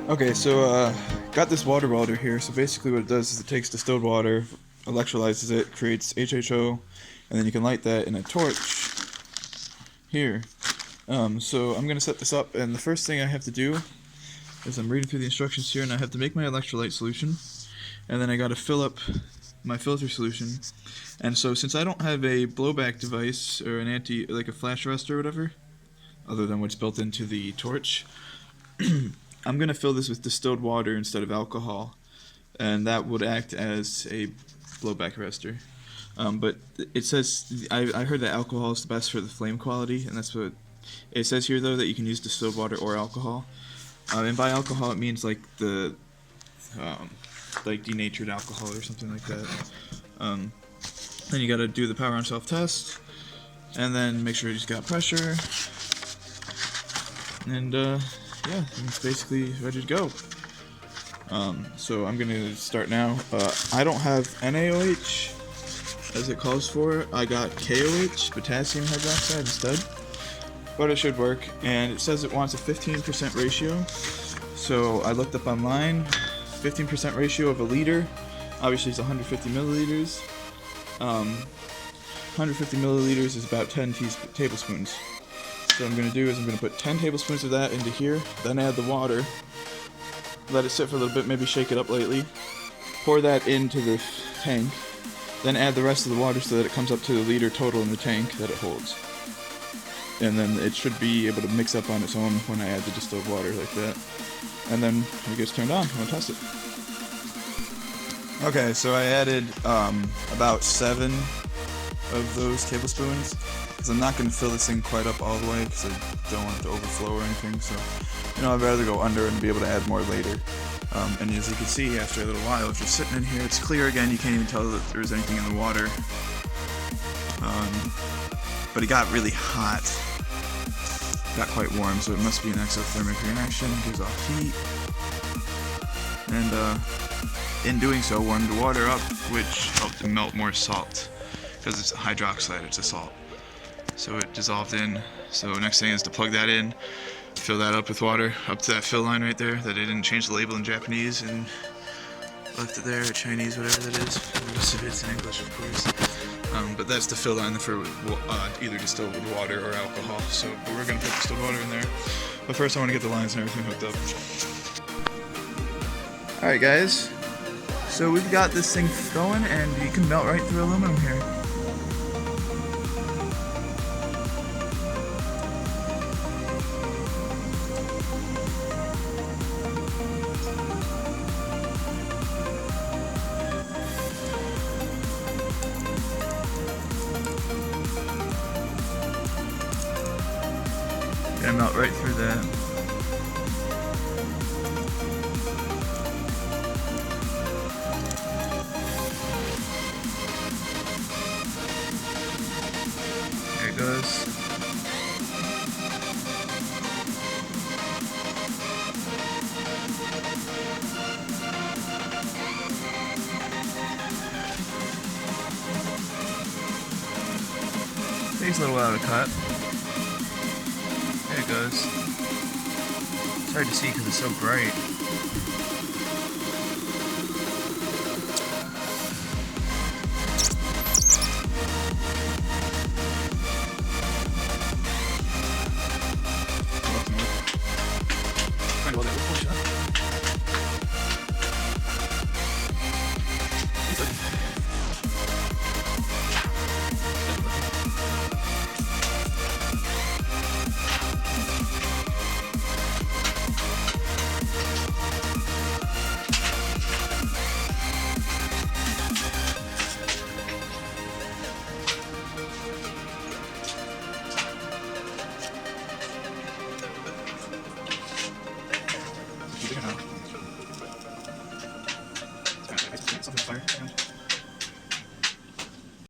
Okay, so got this water welder here. So basically what it does is it takes distilled water, electrolyzes it, creates HHO, and then you can light that in a torch here. So I'm going to set this up, and the first thing I have to do is I'm reading through the instructions here, and I have to make my electrolyte solution, and then I got to fill up my filter solution. And so since I don't have a blowback device or an like a flash arrestor or whatever, other than what's built into the torch, I'm going to fill this with distilled water instead of alcohol, and that would act as a blowback arrestor. But it says, I heard that alcohol is the best for the flame quality, and that's what it says here, though, that you can use distilled water or alcohol. And by alcohol it means like the like denatured alcohol or something like that. Then you got to do the power on self test, and then make sure you just got pressure, and yeah, it's basically ready to go. So I'm gonna start now. I don't have NaOH as it calls for. I got KOH, potassium hydroxide, instead, but it should work. And it says it wants a 15% ratio. So I looked up online. 15% ratio of a liter. Obviously, it's 150 milliliters. 150 milliliters is about 10 tablespoons. So what I'm going to do is I'm going to put 10 tablespoons of that into here, then add the water, let it sit for a little bit, maybe shake it up lightly, pour that into the tank, then add the rest of the water so that it comes up to the liter total in the tank that it holds. And then it should be able to mix up on its own when I add the distilled water like that. And then it gets turned on. I'm going to test it. Okay, so I added about 7 of those tablespoons, because I'm not going to fill this thing quite up all the way because I don't want it to overflow or anything. So, I'd rather go under and be able to add more later. And as you can see, after a little while, if you're sitting in here, it's clear again. You can't even tell that there's anything in the water. But it got really hot. Got quite warm, so it must be an exothermic reaction. It gives off heat. And in doing so, warmed the water up, which helped to melt more salt. Because it's hydroxide, it's a salt. So it dissolved in. So next thing is to plug that in, fill that up with water, up to that fill line right there, that they didn't change the label in Japanese and left it there, or Chinese, whatever that is. The rest of it's in English, of course. But that's the fill line for either distilled water or alcohol. So we're going to put distilled water in there. But first I want to get the lines and everything hooked up. Alright guys, so we've got this thing going, and you can melt right through aluminum here. Gonna melt right through that. There it goes. Takes a little while to cut. There it goes. It's hard to see because it's so bright.